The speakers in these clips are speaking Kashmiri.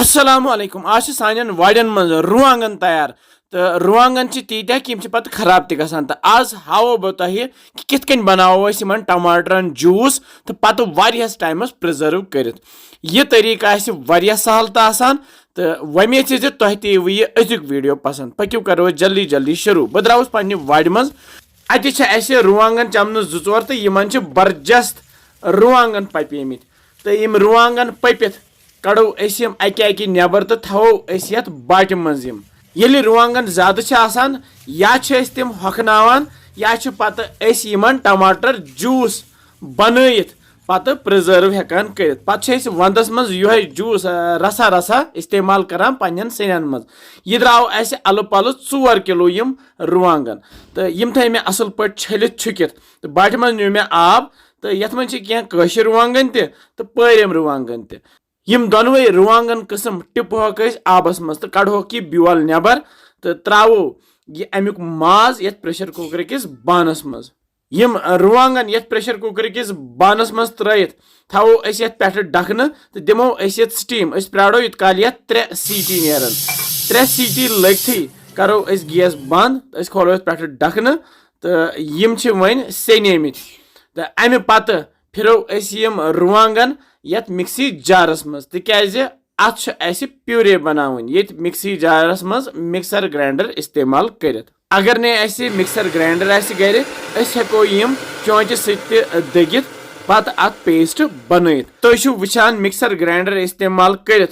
Assalamualaikum. आज सानन वाड़न मज रुवांगन तैयार तो रुवांगन तीत्या कि पत खराब त गसान तो आज हावो बह तुह कि कित कन बनावो इन टमाटरन जूस तो पत वारियास टाइमस प्रिजर्व कर यह तरीक आह सहल तो आसान तो वमे तुह तयव यह अजुक वीडियो पसंद पक्यू करो जल्दी जल्दी शुरू बह द्राउस पन्ने वाड़ मज अत रुवांगन चमन जोर तो इन बरजस्त रुवांगन पपेमित तो यम रुवांगन पपित कड़ो अकि नबर तो थो ये बाटि मज ये रुवांगन ज्यादा आसान या तिम हखनावान या पत टमाटर जूस बनयित पत प्रिजर्व हेकान कर पे वंदस मज यह जूस रसा रसा इस्तेमाल करान पन्न सनन मज यह द्राव अल पल 4 किलो यम रुवांगन तो यम थे मे असल पे छलित छुकित तो बाटि मज न्यू मे आब तो ये मज कशर रुवांगन तो परम रुवांगन यम दोनवे रुवांगन किस्म टिपहोक आबस मज तो कड़होक यह ब्योल नबर तो त्रो यह अमुक माज ये प्रेशर कुकर किस बानस मज यम रुवांगन ये प्रेशर कुकर किस बानस मज त्रयित थो पे डखन तो दिमो स्टीम प्राड़ो इत काल ये 3 सीटी नेरन 3 सीटी लगथी करो गैस बंद खोलो पे डखन तो यम वन सेनेमित तो अमे पत फिरो यम रुवांगन ये मिक्सी जारस मज तिकाज अत प्यूरे बनावन ये मिक्सी जारस मज मिक्सर ग्राइंडर इस्तेमाल कर अगर ने मिक्सर ग्राइंडर गर हेको यम चौंच सगित पत अत पेस्ट बनयित तुम वुचान मिक्सर ग्राइंडर इस्तेमाल कर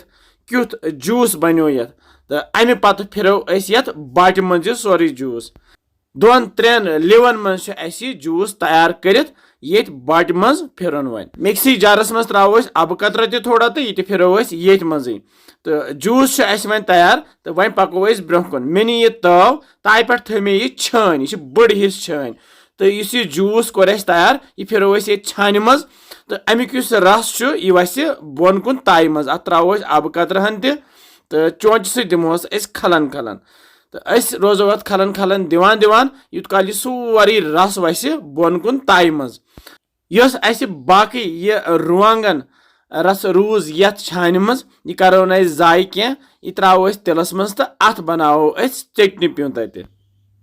क्युथ जूस बनो ये तो अमे पत फिरो ये बाटि मज सोरे जूस 2-3 लिवन मज जूस तैयार कर ये बाटि मज फिरन वन मिक्सी जारस मज त्रो अब कतर थोड़ा तो ये फिरो ये मज तो जूस वन तैयार तो वन पको ब्रोह कुन मे नी यह तव ताई पे थ मे यह छान यह बड़ हिस्स छान तो इस जूस कोर तैयार यह फिरो ये छान मज तो अमुक रस यह वस बोन कुन ताई मज अत त्रो अब कतरहन तो चौंच सि दिमोस खलन खलन तो रोजो अत खलन खलन दिवान दिवान यूत काल यह सोरी रस वस बोन कुन ताई मज यस बाकी यह रुवांगन रस रूज ये छान मज यह करो न जाय कह यह त्रो तिलस मज तो अत बनावो चटनी प्यूं तत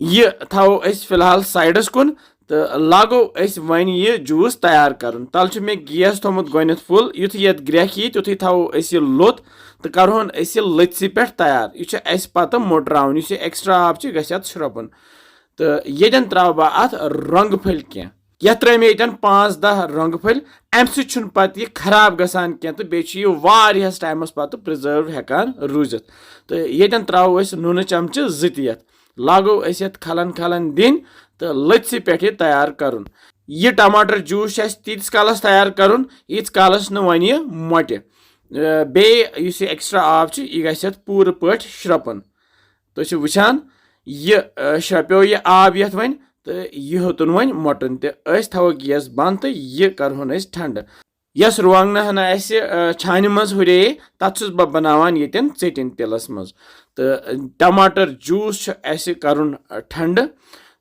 यह थो फिलहाल साइडस कुन तो लागो वन यह जूस तैयार कर तल मे गैस थोमुत गोनित फुल युथ ये ग्रेख यी तुथी थो यह लोत तो करोन लत्सी पे तैयार यह पे मोटरावन एक्स्ट्रा आब गत श्रोपन तो ये त्रो बह अत रंग फल कह ये त्रे मे 5-10 रंग फल अम सत यह खराब गसान कह तो बेह टाइमस पे प्रिजर्व हेकान रूजित तो ये त्रो नून चमच 2 लागो खलन खलन दिन तो लत्सी पे तैयार कर यह टमाटर जूस तीस कालस तैयार कर यीत कालस न वन यह मोटे बे एक्स्ट्रा आब यह गत पूर पे श्रपन तो वुचान यह श्रप्यो यह आब ये वन तो यह होतन वन मोटन थो गैस बंद तो यह करहन ठंड यस रुवांगन छान मज हुरे तथ बह बनावान ये चटन तिलस मज तो टमाटर जूस कर ठंड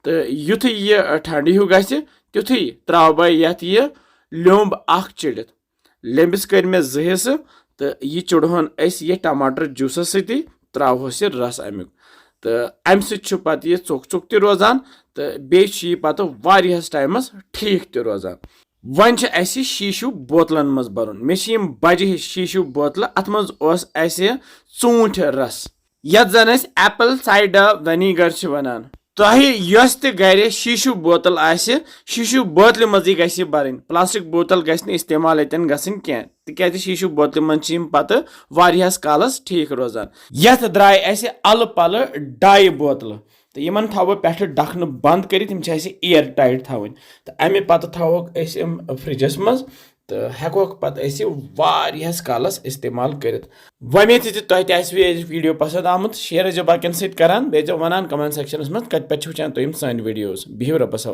तो युथ यह ठंड हूँ गुथु त्रो बह ये लोब चिड़ित लेम्बिस कर मे 2 हिस्से तो यह चुड़हन यह टमाटर जूसस सती त्रोहस यह रस अमुक तो अम सत यह चोक चोक त रोजान तो बे पे वारियास टाइमस ठीक त रोजान वन शीशु बोतलन मज भरुन मे बजे शीशु बोतल अत मज ूंठ रस यथ जन एप्पल साइडर वेनिगर वनान तुह गर शीशु बोतल शीशु बोतल मज गि भरन प्लास्टिक बोतल गि इस्तेमाल यन गसन कह तिक शीशु बोतल मज पे वारियास कालस ठीक रोजान यथ द्राय अल पल 2 बोतल तो इन थो पे डखन बंद कर एयर टाइट थवन तो अमे पे थोक फ्रिजस मज तो हेकोक पे वारियास कालस इस्तेमाल कर वमे तुह वीडियो पसंद आमुत शेयर बाकियन सत करान बे वनान कमेंट सेक्शनस मज कत पे वुचान तुम सान वीडियोस बिहु रब्बस हवाले।